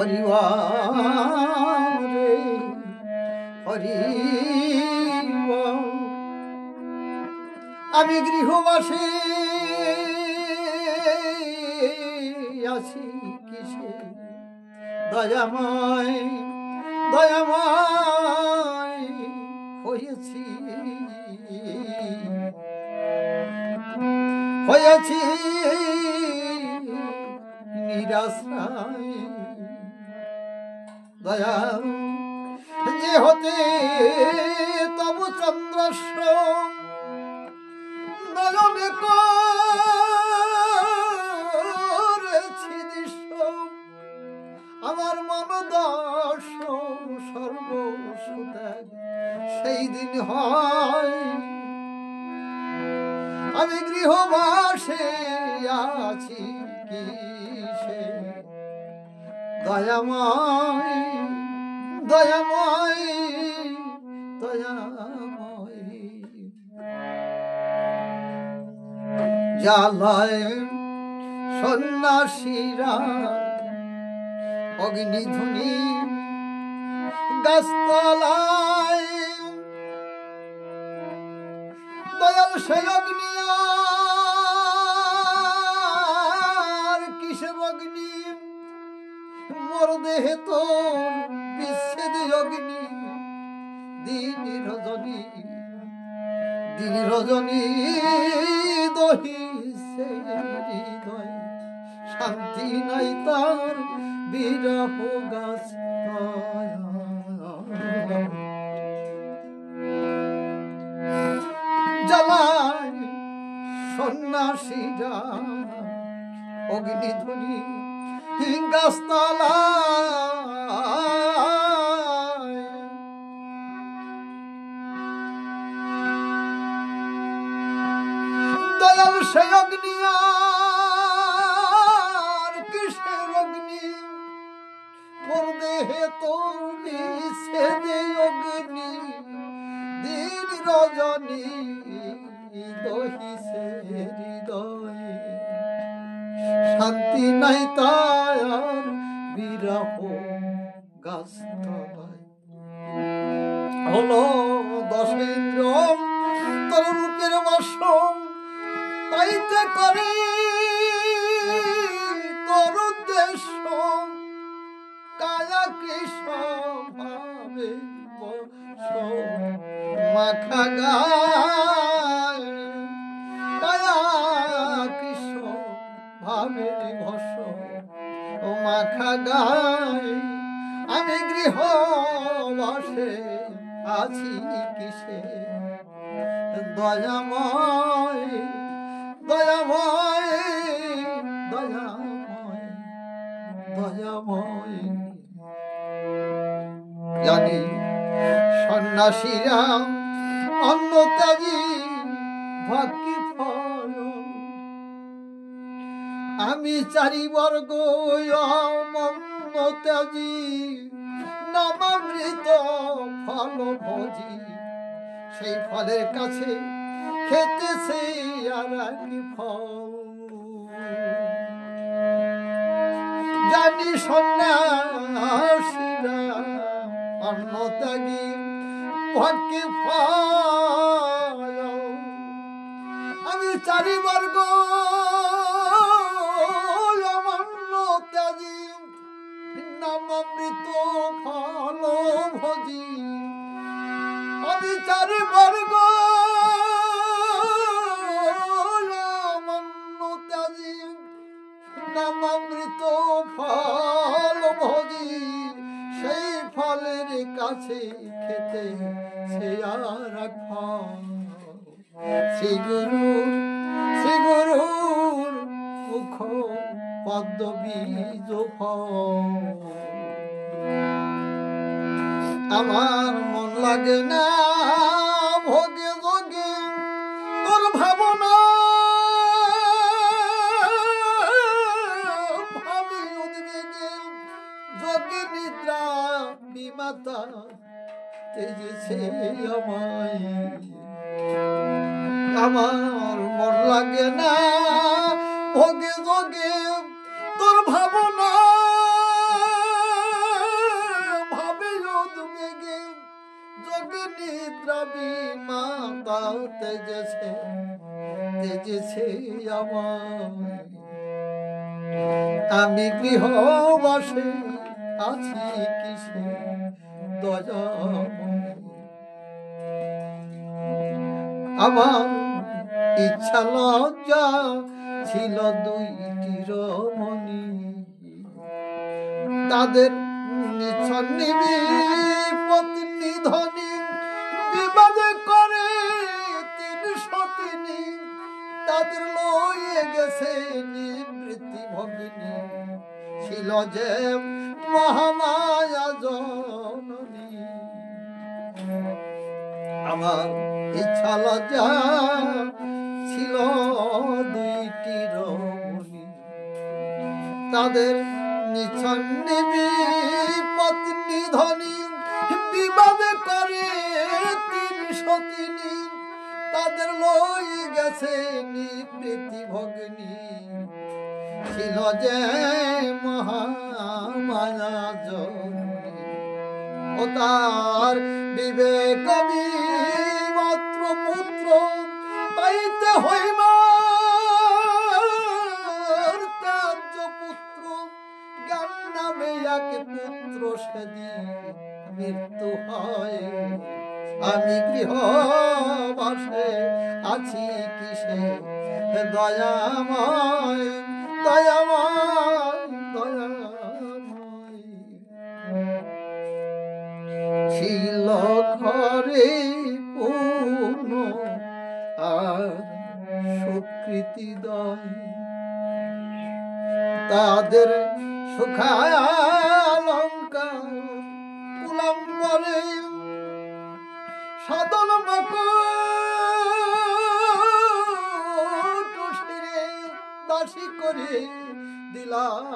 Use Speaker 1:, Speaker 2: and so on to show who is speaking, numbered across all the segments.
Speaker 1: হরিবল রে হরিবল। আমি গৃহবাসে আছি কিসে দয়াময় দয়াময় হয়েছি হয়েছি নিরাশ্রয়। দয়া যে হতে তব চন্দ্রস্য নয়নে করেছি দৃশ্য। আমার মনদর্শ সর্বসুত্যাগ সেই দিন হয়। আমি গৃহবাসে আছি কিসে দয়াময় দয়াময় দয়াময়। জ্বালায় সন্ন্যাসীরা অগ্নিধুনি গাছতলায়। দয়াল সে অগ্নি আর কিসের অগ্নি মোর দেহে তোর বিচ্ছেদ অগ্নি। দিন রজনী দিন রজনী দহিছে হৃদয়। শান্তি নাই তার বিরহ গাছ জ্বালায় সন্ন্যাসীরা অগ্নিধ্বনি গাছতলায়। দয়াল সে অগ্নি আর কিসের অগ্নি মোর দেহে তোর বিচ্ছেদে অগ্নি। দিন রজনী দহিছে হৃদয়। শান্তি নাই তার বিরহ গাছতলায়। হলো দশেন্দ্র তোর রূপের বসন তাইতে করে তোর উদ্দেশ্য। কায়া কৃষ্ণ ভাবে মাখা গায়। কায়া কৃষ্ণ ভাবে ভস ও মাখা গায়। আমি গৃহবাসে আছি কিসে দয়াময় দয়াময় দয়াময় দয়াময়। জানি সন্ন্যাসীরা অন্ন ত্যাগী ভক্তি ফল। আমি চারি বর্গ অমন্ন ত্যাগী নামামৃত ফল ভোজি। সেই ফলের কাছে খেতেছে আর কি ফল। জানি সন্ন্যাসীরা অন্ন ত্যাগী ভক্তি ফল। আমি চারি বর্গ অমন্ন ত্যাগী নামামৃত ফল ভোজি। আমি চারি বর্গ অমন্ন ত্যাগী নামামৃত ফল ভোজি। সেই ফলের কাছে খেতে সে আর এক ফল। শ্রী গুরুর মুখ পদ্ম বীজ ফল। আমার মন লাগে না ভোগে ভোগে তোর ভাবনা। ভাবি উদ্বেগে যোগে নিদ্রা বিমাতা তেজেছে আমায়। আমার মন লাগে না ভোগে ভোগে তোর ভাবনা। তেজেছে তেজেছে আমায় আমি গৃহবাসে আছি কিসে দয়াময় আমার ইচ্ছা লজ্জা ছিল দুইটি রমণী তাদের নিছন্নি পত্নী ধনী বিবাদে করে ৩০০ তাদের লয়ে গেছে নিবৃত্তি ভগিনী ছিল যে মহামায়া জননী আমার ইচ্ছা লজ্জা ছিল দুইটি রমণী তাদের নিছন্নি পত্নী ধনী বিবাদে করে ৩০০ তাদের লই গেছে নিবৃত্তি ভগিনী ছিল যে মহামায়া জননী ও তার বিবেক মাত্র পুত্র পাইতে হইমার ত্যায্য পুত্র জ্ঞান নামে এক পুত্র সেদিন মৃত্যু হয় আমি গৃহবাসে আছি কিসে দয়াময় দয়াময় দয়াময় ছিল ঘরে পূর্ণ আর সুকৃতি দয় তাদের সুখালঙ্কার কুলাম্বরে সাধন মকুটে দাসী করে দিলাম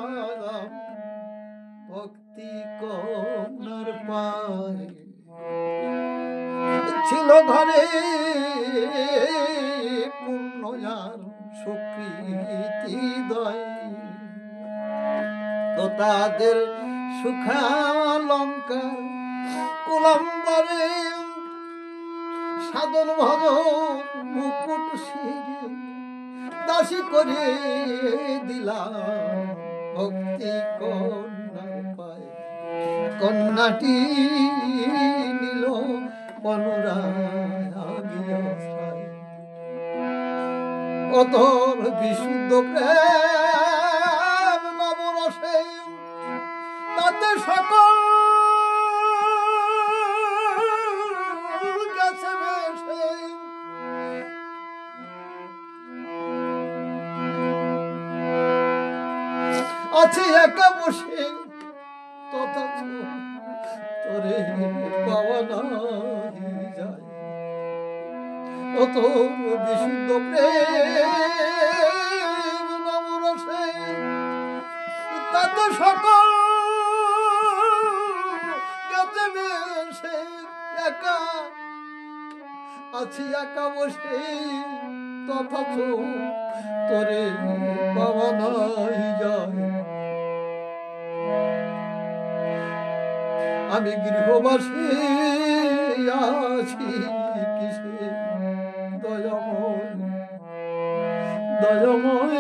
Speaker 1: ভক্তি কন্যার পায় ছিল ঘরে পূর্ণ আর সুকৃতি দয় তো তাদের সুখালঙ্কার কুলাম্বরে সাধন ভজন মুকুট শিরে দাসী করে দিলাম ভক্তি কন্যার পায় কন্যাটি নিল পনুরায় অতর বিশুদ্ধ প্রেম নবরসে তাতে সকল গেছে বেশে আছে একা বসে তথাচ তোরে পাওয়া নাই যায় অত বিশুদ্ধ প্রেম নবরসে তাতে সকল গেছে বেশে একা আছি একা বসে তথাচ তোরে পাওয়া নাই যায় আমি গৃহবাসী আছি কিসে দয়াময় দয়াময়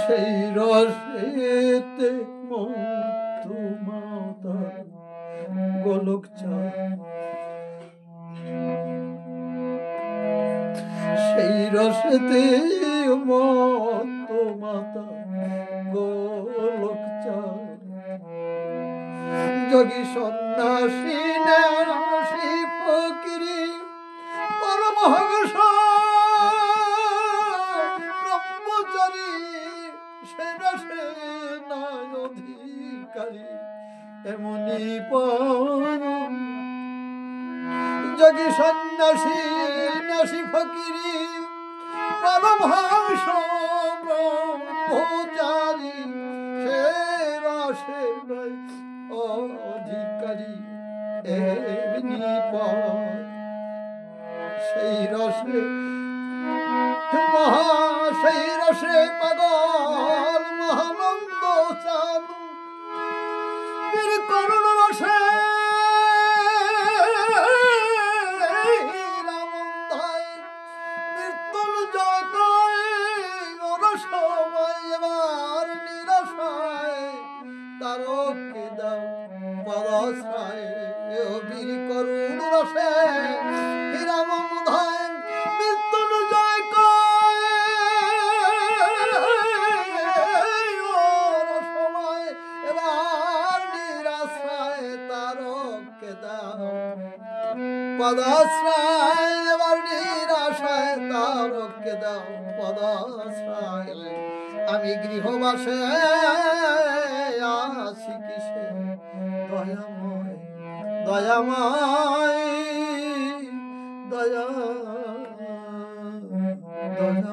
Speaker 1: সেই রসেতে মধুমাতা গোলক চা সেই রসেতে মধুমাতা গোলক চা যোগী সন্ন্যাসী নাসী ফকিরি পরমহংস ব্রহ্মচারী সে রসে নাই অধিকারী এমনি পরম যোগী সন্ন্যাসী নাসী ফকিরি পরমহংস ব্রহ্মচারী সে রসে নাই অধিকারী এমনি পর সেই রসে সেই রসে পাগল মহানন্দ চাঁদ বীর করুণ রসে পদাশ্রয় এবার নিরাশায় তারকে দাও পদাশ্রয় আমি গৃহবাসে আসি কিসে দয়াময় দয়াময় দয়া দয়া